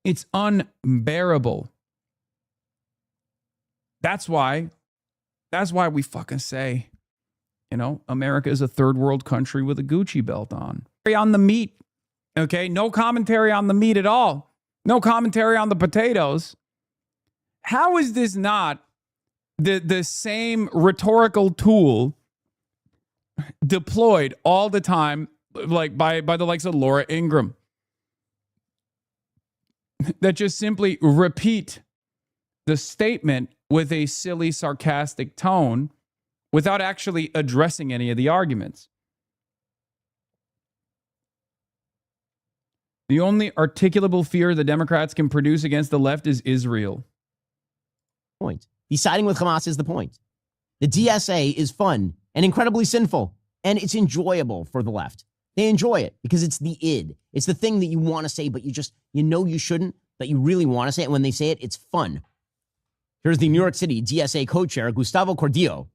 It's unbearable. That's why we fucking say, America is a third world country with a Gucci belt on. On the meat, okay? No commentary on the meat at all. No commentary on the potatoes. How is this not the same rhetorical tool deployed all the time, like by the likes of Laura Ingraham, that just simply repeat the statement with a silly, sarcastic tone without actually addressing any of the arguments? The only articulable fear the Democrats can produce against the left is Israel. Point. Deciding with Hamas is the point. The DSA is fun and incredibly sinful, and it's enjoyable for the left. They enjoy it because it's the id. It's the thing that you want to say, but you shouldn't, but you really want to say it. And when they say it, it's fun. Here's the New York City DSA co-chair, Gustavo Cordillo,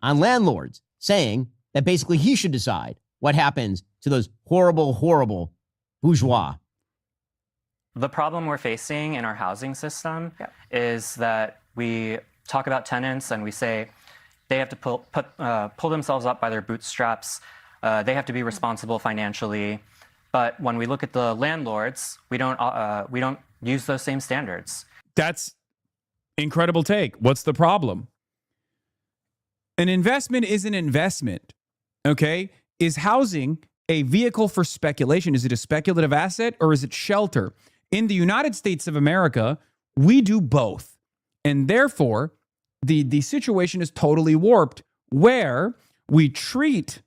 on landlords, saying that basically he should decide what happens to those horrible, horrible bourgeois. The problem we're facing in our housing system is that we talk about tenants and we say they have to pull themselves up by their bootstraps. They have to be responsible financially. But when we look at the landlords, we don't use those same standards. That's incredible take. What's the problem? An investment is an investment, okay? Is housing a vehicle for speculation? Is it a speculative asset or is it shelter? In the United States of America, we do both. And therefore, the situation is totally warped where we treat,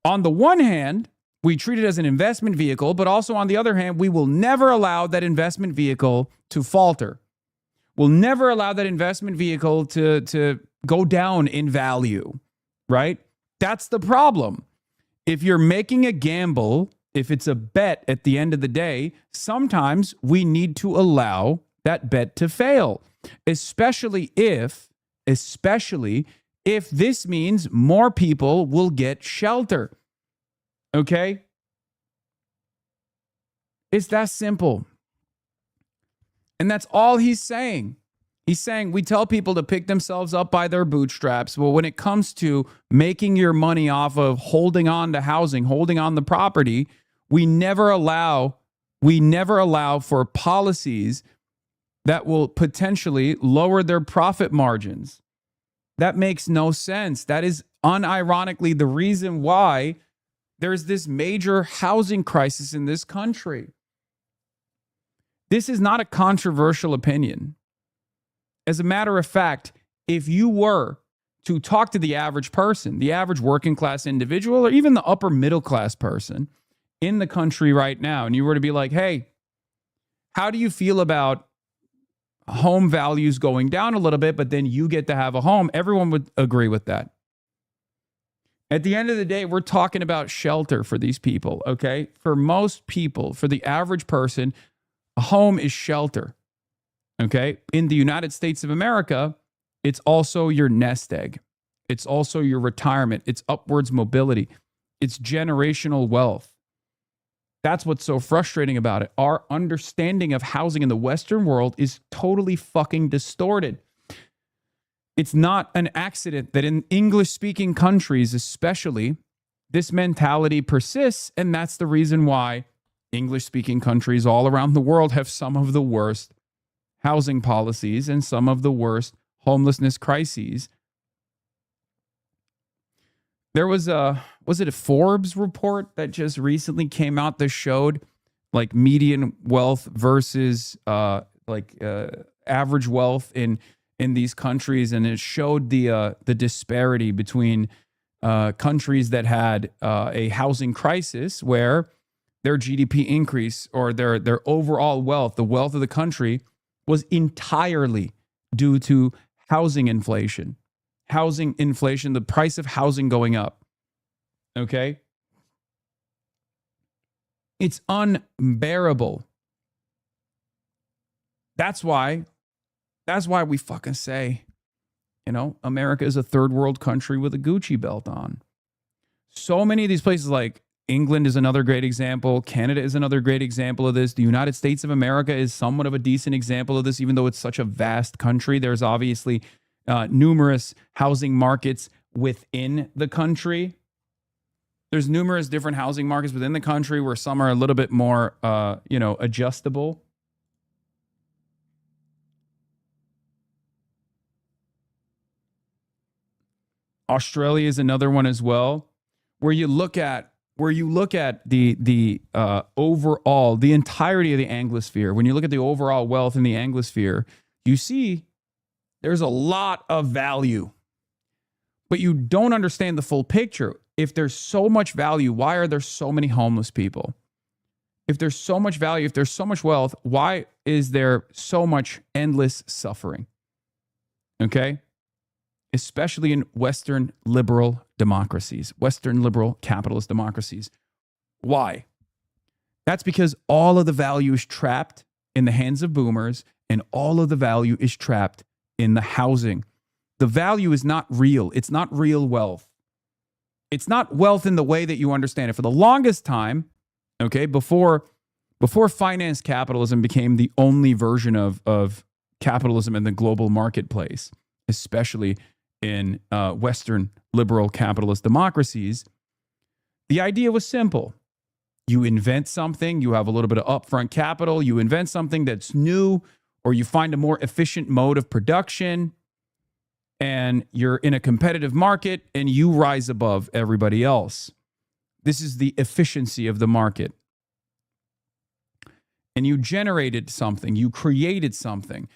on the one hand, we treat it as an investment vehicle, but also on the other hand, we will never allow that investment vehicle to falter. We'll never allow that investment vehicle to go down in value, right? That's the problem. If you're making a gamble, if it's a bet at the end of the day, sometimes we need to allow that bet to fail, especially if this means more people will get shelter. Okay? It's that simple. And that's all he's saying. He's saying we tell people to pick themselves up by their bootstraps. Well, when it comes to making your money off of holding on to housing, holding on the property, we never allow for policies that will potentially lower their profit margins. That makes no sense. That is unironically the reason why there's this major housing crisis in this country. This is not a controversial opinion. As a matter of fact, if you were to talk to the average person, the average working class individual, or even the upper middle class person in the country right now, and you were to be like, hey, how do you feel about home values going down a little bit, but then you get to have a home? Everyone would agree with that. At the end of the day, we're talking about shelter for these people, okay? For most people, for the average person, a home is shelter, okay? In the United States of America, it's also your nest egg. It's also your retirement. It's upwards mobility. It's generational wealth. That's what's so frustrating about it. Our understanding of housing in the Western world is totally fucking distorted. It's not an accident that in English-speaking countries, especially, this mentality persists, and that's the reason why English-speaking countries all around the world have some of the worst housing policies and some of the worst homelessness crises. There was it a Forbes report that just recently came out that showed like median wealth versus average wealth in these countries, and it showed the disparity between countries that had a housing crisis where their GDP increase or their overall wealth, the wealth of the country, was entirely due to housing inflation. Housing inflation, the price of housing going up. Okay? It's unbearable. That's why we fucking say, America is a third world country with a Gucci belt on. So many of these places like England is another great example. Canada is another great example of this. The United States of America is somewhat of a decent example of this, even though it's such a vast country. There's obviously numerous housing markets within the country. There's numerous different housing markets within the country where some are a little bit more, adjustable. Australia is another one as well, where you look at the overall, the entirety of the Anglosphere. When you look at the overall wealth in the Anglosphere, you see there's a lot of value, but you don't understand the full picture. If there's so much value, why are there so many homeless people? If there's so much value, if there's so much wealth, why is there so much endless suffering? Okay? Especially in Western liberal democracies, Western liberal capitalist democracies. Why? That's because all of the value is trapped in the hands of boomers, and all of the value is trapped in the housing. The value is not real. It's not real wealth. It's not wealth in the way that you understand it. For the longest time, okay, before finance capitalism became the only version of capitalism in the global marketplace, especially in Western liberal capitalist democracies, the idea was simple. You invent something, you have a little bit of upfront capital, you invent something that's new, or you find a more efficient mode of production, and you're in a competitive market and you rise above everybody else. This is the efficiency of the market. And you generated something, you created something.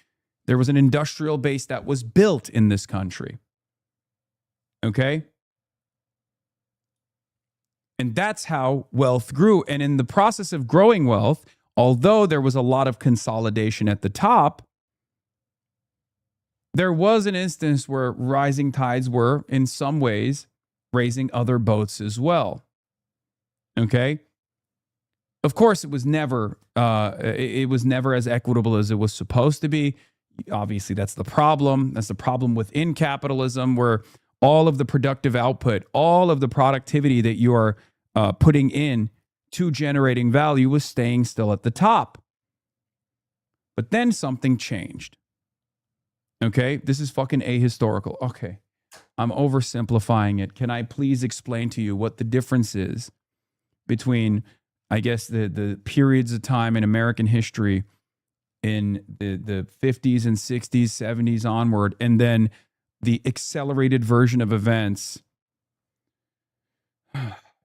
There was an industrial base that was built in this country. Okay? And that's how wealth grew. And in the process of growing wealth, although there was a lot of consolidation at the top, there was an instance where rising tides were, in some ways, raising other boats as well. Okay? Of course, it was never as equitable as it was supposed to be. Obviously, that's the problem. That's the problem within capitalism, where all of the productive output, all of the productivity that you are putting in to generating value was staying still at the top. But then something changed. Okay, this is fucking ahistorical. Okay, I'm oversimplifying it. Can I please explain to you what the difference is between, I guess, the periods of time in American history in the 50s and 60s, 70s onward, and then the accelerated version of events?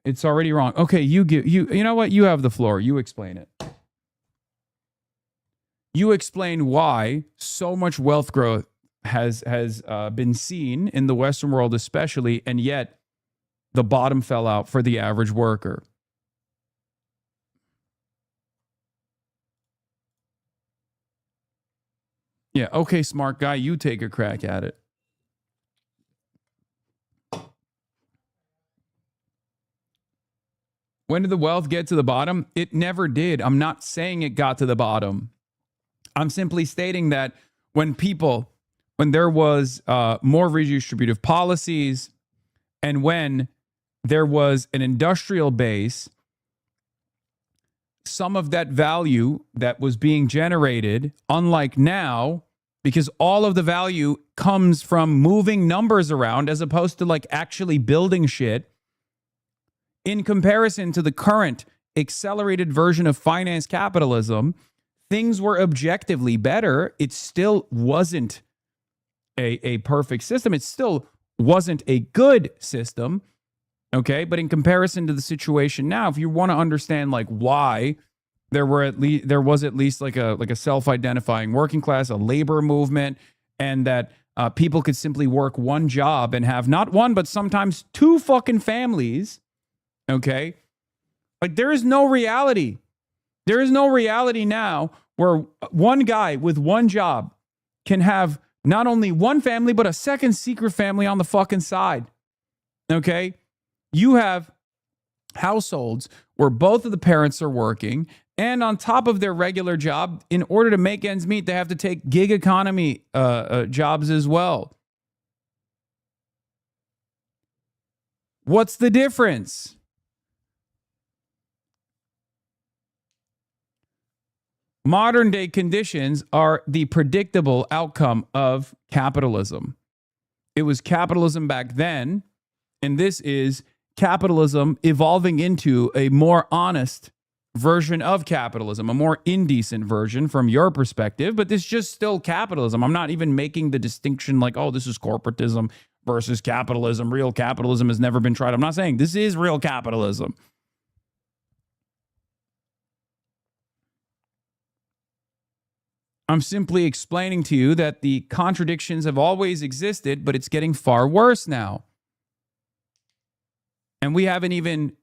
It's already wrong. Okay, you know what? You have the floor. You explain it. You explain why so much wealth growth has been seen in the Western world, especially, and yet the bottom fell out for the average worker. Yeah, okay, smart guy, you take a crack at it. When did the wealth get to the bottom? It never did. I'm not saying it got to the bottom. I'm simply stating that when there was more redistributive policies, and when there was an industrial base, some of that value that was being generated, unlike now, because all of the value comes from moving numbers around as opposed to like actually building shit, in comparison to the current accelerated version of finance capitalism, things were objectively better. It still wasn't a perfect system. It still wasn't a good system. Okay. But in comparison to the situation now, if you want to understand like why there was at least like a self-identifying working class, a labor movement, and that people could simply work one job and have not one, but sometimes two fucking families. Okay. Like there is no reality. There is no reality now where one guy with one job can have not only one family, but a second secret family on the fucking side. Okay. You have households where both of the parents are working, and on top of their regular job, in order to make ends meet, they have to take gig economy jobs as well. What's the difference? Modern day conditions are the predictable outcome of capitalism. It was capitalism back then, and this is capitalism evolving into a more honest version of capitalism, a more indecent version from your perspective, but this is just still capitalism. I'm not even making the distinction like, oh, this is corporatism versus capitalism. Real capitalism has never been tried. I'm not saying this is real capitalism. I'm simply explaining to you that the contradictions have always existed, but it's getting far worse now. And we haven't even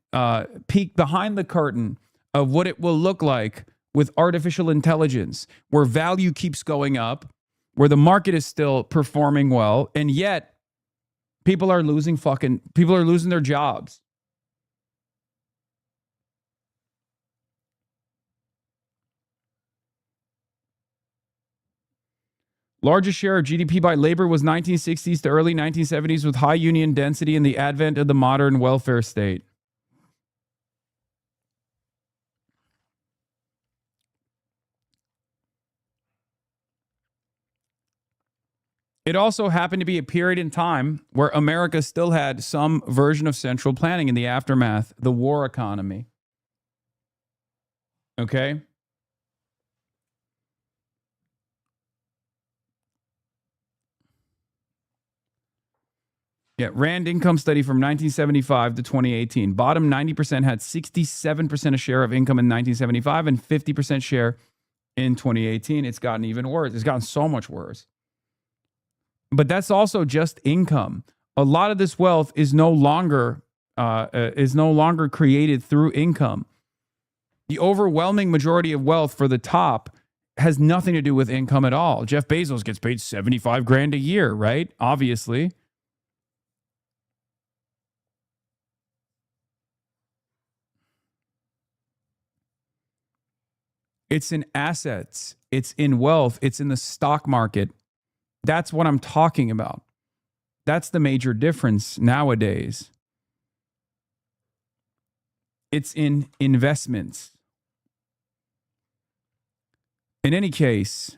peeked behind the curtain of what it will look like with artificial intelligence, where value keeps going up, where the market is still performing well, and yet people are losing their jobs. Largest share of GDP by labor was 1960s to early 1970s with high union density and the advent of the modern welfare state. It also happened to be a period in time where America still had some version of central planning in the aftermath, the war economy. Okay? Yeah, Rand income study from 1975 to 2018. Bottom 90% had 67% of share of income in 1975 and 50% share in 2018. It's gotten even worse. It's gotten so much worse. But that's also just income. A lot of this wealth is no longer created through income. The overwhelming majority of wealth for the top has nothing to do with income at all. Jeff Bezos gets paid 75 grand a year, right? Obviously. It's in assets. It's in wealth. It's in the stock market. That's what I'm talking about. That's the major difference nowadays. It's in investments. In any case,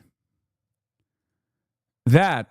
that